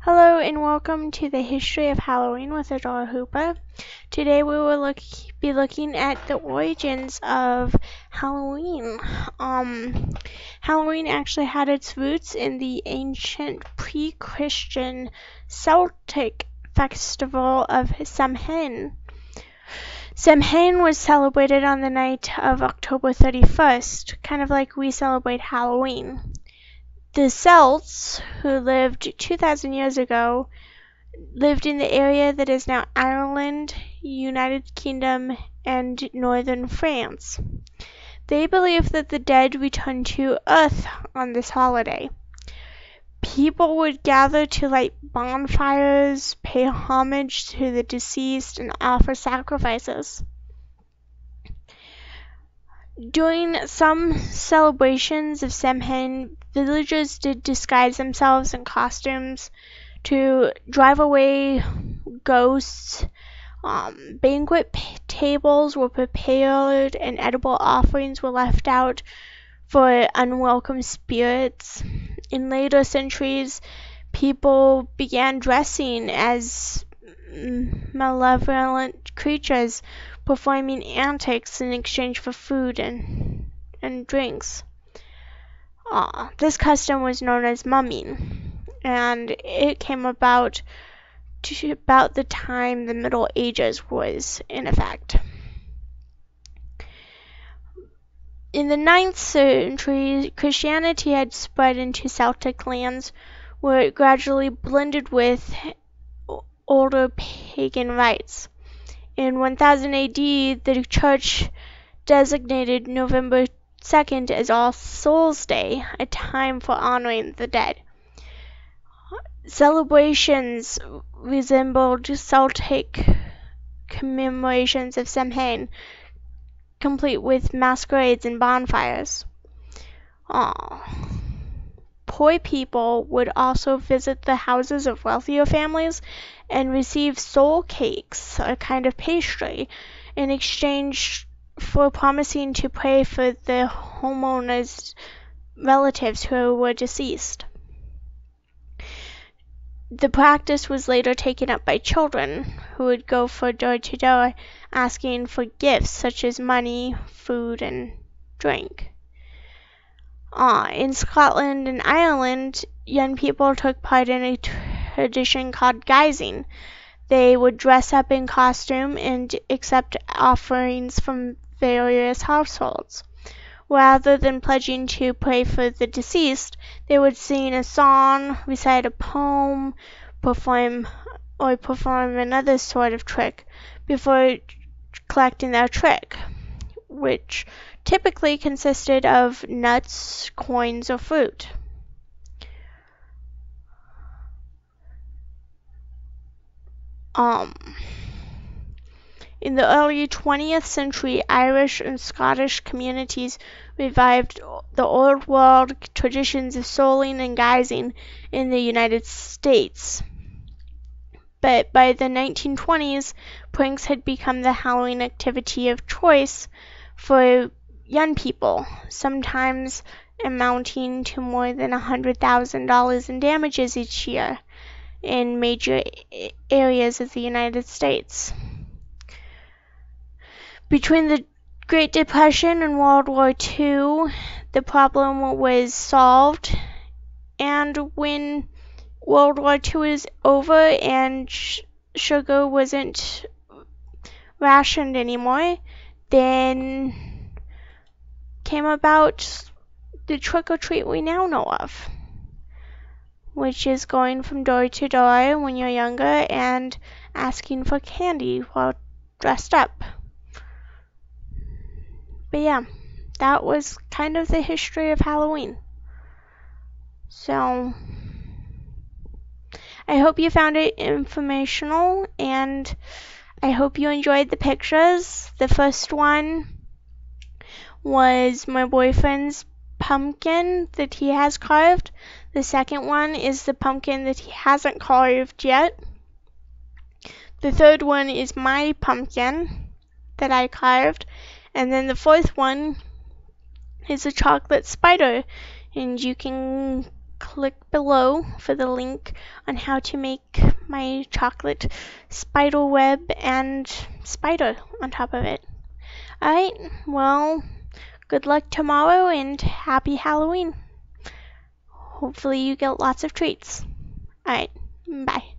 Hello and welcome to the History of Halloween with Adora Hooper. Today we will be looking at the origins of Halloween. Halloween actually had its roots in the ancient pre-Christian Celtic festival of Samhain. Samhain was celebrated on the night of October 31st, kind of like we celebrate Halloween. The Celts, who lived 2,000 years ago, lived in the area that is now Ireland, United Kingdom, and northern France. They believed that the dead returned to Earth on this holiday. People would gather to light bonfires, pay homage to the deceased, and offer sacrifices. During some celebrations of Samhain, villagers did disguise themselves in costumes to drive away ghosts. Banquet tables were prepared and edible offerings were left out for unwelcome spirits. In later centuries, people began dressing as malevolent creatures, performing antics in exchange for food and drinks. This custom was known as mumming, and it came about the time the Middle Ages was in effect. In the 9th century, Christianity had spread into Celtic lands, where it gradually blended with older pagan rites. In 1000 AD, the church designated November 2nd as All Souls' Day, a time for honoring the dead. Celebrations resembled Celtic commemorations of Samhain, complete with masquerades and bonfires. Poor people would also visit the houses of wealthier families and receive soul cakes, a kind of pastry, in exchange for promising to pray for the homeowners' relatives who were deceased. The practice was later taken up by children, who would go from door to door asking for gifts such as money, food, and drink. In Scotland and Ireland, young people took part in a tradition called guising. They would dress up in costume and accept offerings from various households. Rather than pledging to pray for the deceased, they would sing a song, recite a poem, perform another sort of trick before collecting their trick, which typically consisted of nuts, coins, or fruit. In the early 20th century, Irish and Scottish communities revived the old world traditions of souling and guising in the United States. But by the 1920s, pranks had become the Halloween activity of choice for young people, sometimes amounting to more than $100,000 in damages each year in major areas of the United States. Between the Great Depression and World War II, the problem was solved, and when World War II was over and sugar wasn't rationed anymore, then came about the trick-or-treat we now know of, which is going from door to door when you're younger and asking for candy while dressed up. But yeah, that was kind of the history of Halloween. So I hope you found it informational, and I hope you enjoyed the pictures. The first one was my boyfriend's pumpkin that he has carved. The second one is the pumpkin that he hasn't carved yet. The third one is my pumpkin that I carved. And then the fourth one is a chocolate spider, and you can click below for the link on how to make my chocolate spider web and spider on top of it. Alright, well, good luck tomorrow and happy Halloween. Hopefully you get lots of treats. Alright, bye.